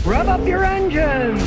Rev up your engines!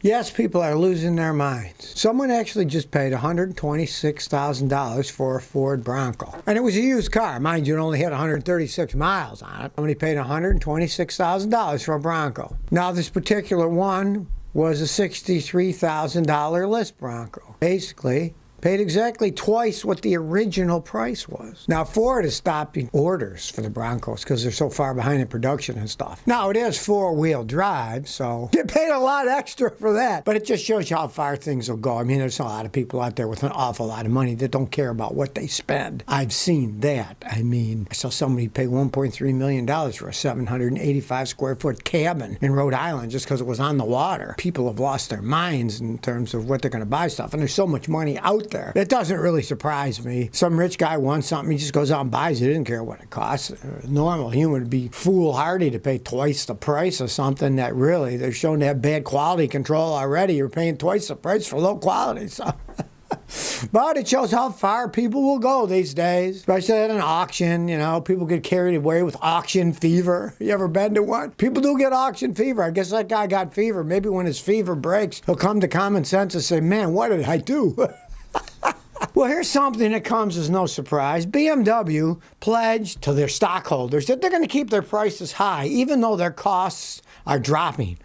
Yes, people are losing their minds. Someone actually just paid $126,000 for a Ford Bronco. And it was a used car. Mind you, it only had 136 miles on it. Somebody paid $126,000 for a Bronco. Now, this particular one was a $63,000 list Bronco. Basically, paid exactly twice what the original price was. Now, Ford is stopping orders for the Broncos because they're so far behind in production and stuff. Now, it is four-wheel drive, so you paid a lot extra for that. But it just shows you how far things will go. I mean, there's a lot of people out there with an awful lot of money that don't care about what they spend. I've seen that. I mean, I saw somebody pay $1.3 million for a 785-square-foot cabin in Rhode Island just because it was on the water. People have lost their minds in terms of what they're going to buy stuff, and there's so much money out there. It doesn't really surprise me. Some rich guy wants something, he just goes out and buys it. He doesn't care what it costs. A normal human would be foolhardy to pay twice the price of something that really they're shown to have bad quality control already. You're paying twice the price for low quality. So. But it shows how far people will go these days, especially at an auction. You know, people get carried away with auction fever. You ever been to one? People do get auction fever. I guess that guy got fever. Maybe when his fever breaks, he'll come to common sense and say, man, what did I do? Well, here's something that comes as no surprise. BMW pledged to their stockholders that they're going to keep their prices high, even though their costs are dropping.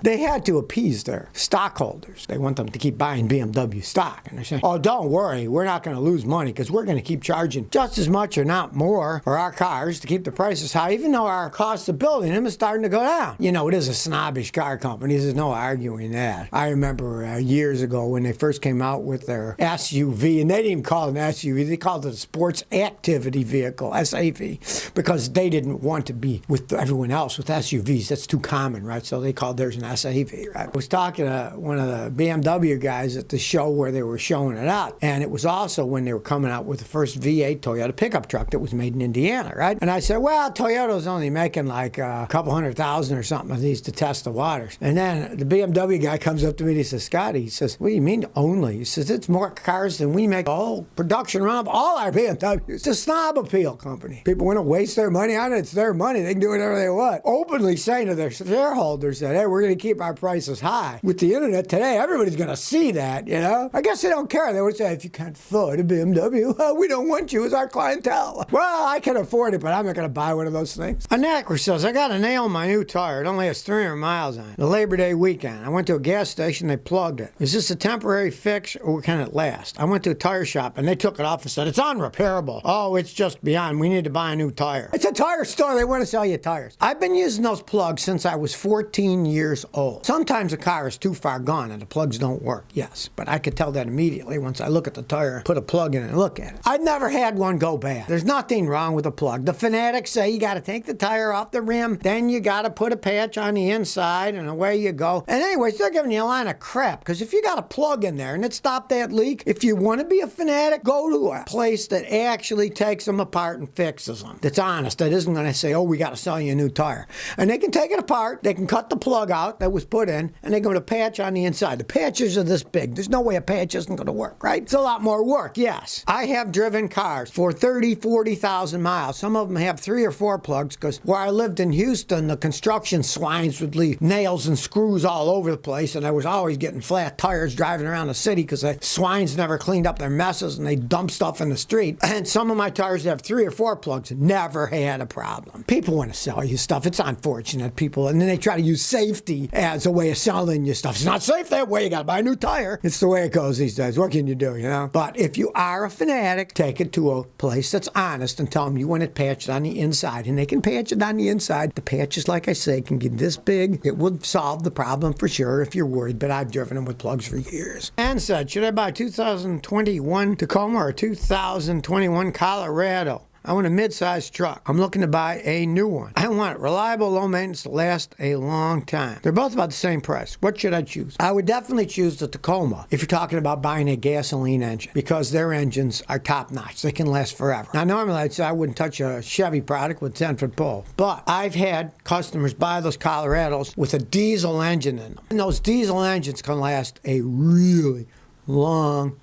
They had to appease their stockholders. They want them to keep buying BMW stock. And they're saying, oh, don't worry, we're not going to lose money because we're going to keep charging just as much or not more for our cars to keep the prices high, even though our cost of building them is starting to go down. You know, it is a snobbish car company. There's no arguing that. I remember years ago when they first came out with their SUV, and they didn't even call it an SUV. They called it a sports activity vehicle, SAV, because they didn't want to be with everyone else with SUVs. That's too common, right? So they called theirs an SAV, right? I was talking to one of the BMW guys at the show where they were showing it out, and it was also when they were coming out with the first V8 Toyota pickup truck that was made in Indiana, right? And I said, well, Toyota's only making like a couple 100,000 or something of these to test the waters. And then the BMW guy comes up to me and he says, Scotty, he says, what do you mean only? He says, it's more cars than we make. The whole production run of all our BMWs. It's a snob appeal company. People want to waste their money on it. It's their money. They can do whatever they want. Openly saying to their shareholders that, hey, we're going to keep our prices high. With the internet today, everybody's going to see that, you know? I guess they don't care. They would say, if you can't afford a BMW, we don't want you as our clientele. Well, I can afford it, but I'm not going to buy one of those things. A knacker says, I got to nail my new tire. It only has 300 miles on it. The Labor Day weekend. I went to a gas station. They plugged it. Is this a temporary fix or can it last? I went to a tire shop and they took it off and said, it's unrepairable. Oh, it's just beyond. We need to buy a new tire. It's a tire store. They want to sell you tires. I've been using those plugs since I was 14 years old. Sometimes a car is too far gone and the plugs don't work, yes. But I could tell that immediately once I look at the tire, put a plug in and look at it. I've never had one go bad. There's nothing wrong with a plug. The fanatics say you got to take the tire off the rim, then you got to put a patch on the inside, and away you go. And anyways, they're giving you a line of crap, because if you got a plug in there and it stopped that leak, if you want to be a fanatic, go to a place that actually takes them apart and fixes them. That's honest. That isn't going to say, oh, we got to sell you a new tire. And they can take it apart, they can cut the plug out that was put in, and they're going to patch on the inside. The patches are this big. There's no way a patch isn't going to work, right? It's a lot more work, yes. I have driven cars for 30, 40,000 miles. Some of them have 3 or 4 plugs, because where I lived in Houston, the construction swines would leave nails and screws all over the place, and I was always getting flat tires driving around the city because the swines never cleaned up their messes and they dump stuff in the street. And some of my tires have 3 or 4 plugs, never had a problem. People want to sell you stuff. It's unfortunate, people, and then they try to use safety as a way of selling you stuff. It's not safe that way. You got to buy a new tire. It's the way it goes these days. What can you do, you know? But if you are a fanatic, take it to a place that's honest and tell them you want it patched on the inside, and they can patch it on the inside. The patches, like I say, can get this big. It would solve the problem for sure if you're worried, but I've driven them with plugs for years. And said, should I buy a 2021 Tacoma or a 2021 Colorado? I want a mid-sized truck. I'm looking to buy a new one. I want reliable, low maintenance to last a long time. They're both about the same price. What should I choose? I would definitely choose the Tacoma if you're talking about buying a gasoline engine, because their engines are top-notch. They can last forever. Now, normally I'd say I wouldn't touch a Chevy product with 10-foot pole, but I've had customers buy those Colorados with a diesel engine in them. And those diesel engines can last a really long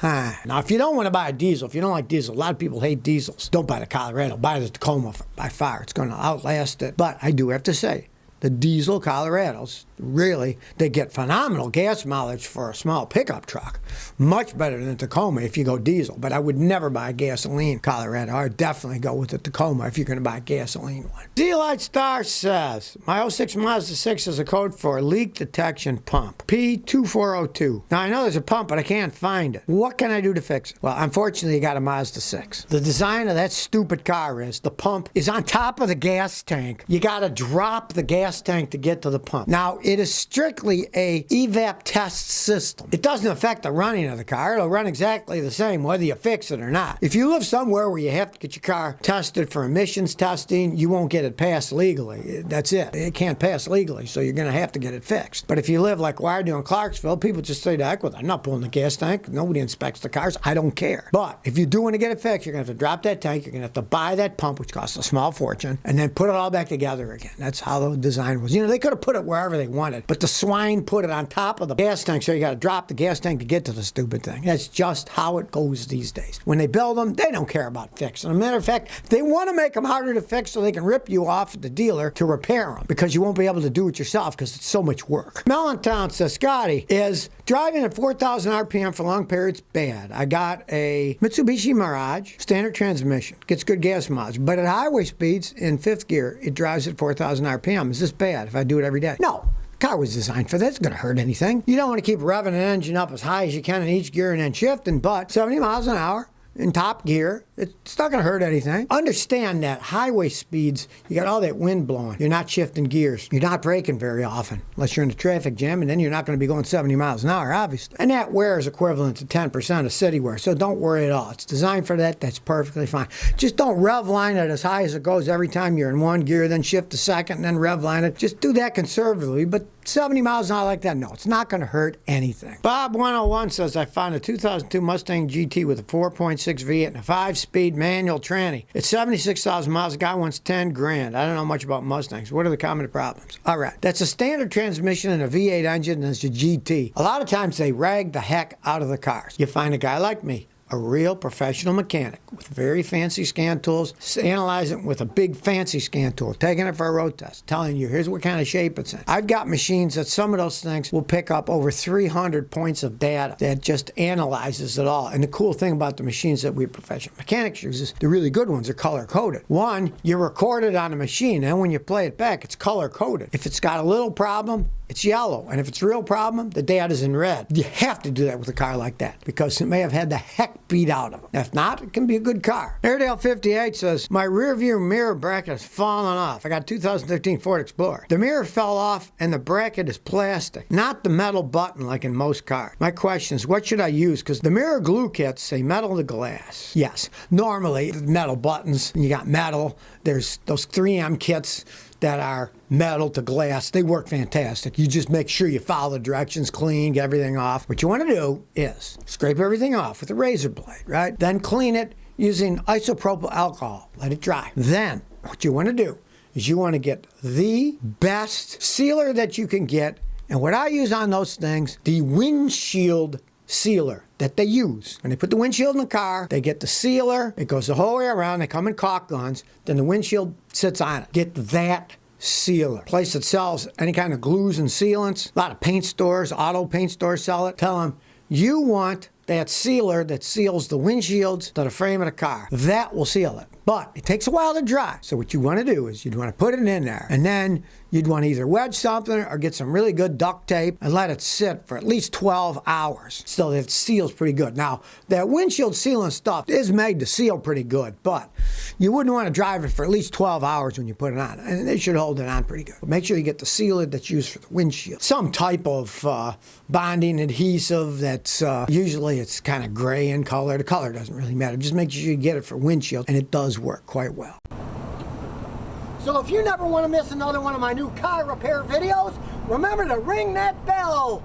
Now, if you don't want to buy a diesel, if you don't like diesel, a lot of people hate diesels. Don't buy the Colorado. Buy the Tacoma by far. It's going to outlast it. But I do have to say, the diesel Colorados, really, they get phenomenal gas mileage for a small pickup truck. Much better than the Tacoma if you go diesel. But I would never buy a gasoline Colorado. I would definitely go with the Tacoma if you're going to buy a gasoline one. Z-Light Star says, my 06 Mazda 6 is a code for leak detection pump. P2402. Now, I know there's a pump, but I can't find it. What can I do to fix it? Well, unfortunately, you got a Mazda 6. The design of that stupid car is the pump is on top of the gas tank. You got to drop the gas tank to get to the pump. Now, it is strictly a evap test system. It doesn't affect the running of the car. It'll run exactly the same whether you fix it or not. If you live somewhere where you have to get your car tested for emissions testing, you won't get it passed legally. That's it. It can't pass legally, so you're going to have to get it fixed. But if you live like where I do in Clarksville, people just say to heck with it. I'm not pulling the gas tank. Nobody inspects the cars. I don't care. But if you do want to get it fixed, you're going to have to drop that tank. You're going to have to buy that pump, which costs a small fortune, and then put it all back together again. That's how the design was. You know, they could have put it wherever they wanted, but the swine put it on top of the gas tank, so you got to drop the gas tank to get to the stupid thing. That's just how it goes these days. When they build them, they don't care about fixing. As a matter of fact, they want to make them harder to fix so they can rip you off at the dealer to repair them, because you won't be able to do it yourself because it's so much work. Melontown says, Scotty, is driving at 4,000 RPM for long periods bad? I got a Mitsubishi Mirage, standard transmission, gets good gas mileage, but at highway speeds in 5th gear, it drives at 4,000 RPM. Is this bad if I do it every day? No. The car was designed for that. It's going to hurt anything. You don't want to keep revving an engine up as high as you can in each gear and then shifting, but 70 miles an hour in top gear, it's not going to hurt anything. Understand that highway speeds, you got all that wind blowing. You're not shifting gears. You're not braking very often, unless you're in a traffic jam, and then you're not going to be going 70 miles an hour, obviously. And that wear is equivalent to 10% of city wear, so don't worry at all. It's designed for that. That's perfectly fine. Just don't rev line it as high as it goes every time you're in one gear, then shift to second, and then rev line it. Just do that conservatively, but 70 miles an hour like that, no, it's not going to hurt anything. Bob101 says, I found a 2002 Mustang GT with a 4.6 V8 and a 5-speed manual tranny. It's 76,000 miles. The guy wants 10 grand. I don't know much about Mustangs. What are the common problems? All right, that's a standard transmission and a V8 engine, and it's a GT. A lot of times they rag the heck out of the cars. You find a guy like me, a real professional mechanic with very fancy scan tools, analyze it with a big fancy scan tool, taking it for a road test, telling you here's what kind of shape it's in. I've got machines that some of those things will pick up over 300 points of data that just analyzes it all. And the cool thing about the machines that we professional mechanics use is the really good ones are color coded. One, you record it on a machine, and when you play it back, it's color coded. If it's got a little problem, it's yellow. And if it's a real problem, the data's in red. You have to do that with a car like that because it may have had the heck beat out of it. If not, it can be a good car. Airedale 58 says, my rear view mirror bracket has fallen off. I got a 2013 Ford Explorer. The mirror fell off and the bracket is plastic, not the metal button like in most cars. My question is, what should I use? Because the mirror glue kits say metal to glass. Yes, normally metal buttons, and you got metal. There's those 3M kits that are metal to glass. They work fantastic. You just make sure you follow the directions, clean, get everything off. What you want to do is scrape everything off with a razor blade, right? Then clean it using isopropyl alcohol. Let it dry. Then what you want to do is you want to get the best sealer that you can get. And what I use on those things, the windshield sealer that they use. When they put the windshield in the car, they get the sealer. It goes the whole way around. They come in caulk guns. Then the windshield sits on it. Get that sealer. Place that sells any kind of glues and sealants. A lot of paint stores, auto paint stores sell it. Tell them you want that sealer that seals the windshields to the frame of the car. That will seal it. But it takes a while to dry. So what you want to do is you'd want to put it in there, and then you'd want to either wedge something or get some really good duct tape and let it sit for at least 12 hours so that it seals pretty good. Now, that windshield sealant stuff is made to seal pretty good, but you wouldn't want to drive it for at least 12 hours when you put it on. And it should hold it on pretty good. But make sure you get the sealer that's used for the windshield. Some type of bonding adhesive that's usually it's kind of gray in color. The color doesn't really matter. Just make sure you get it for windshield, and it does work quite well. So if you never want to miss another one of my new car repair videos, remember to ring that bell.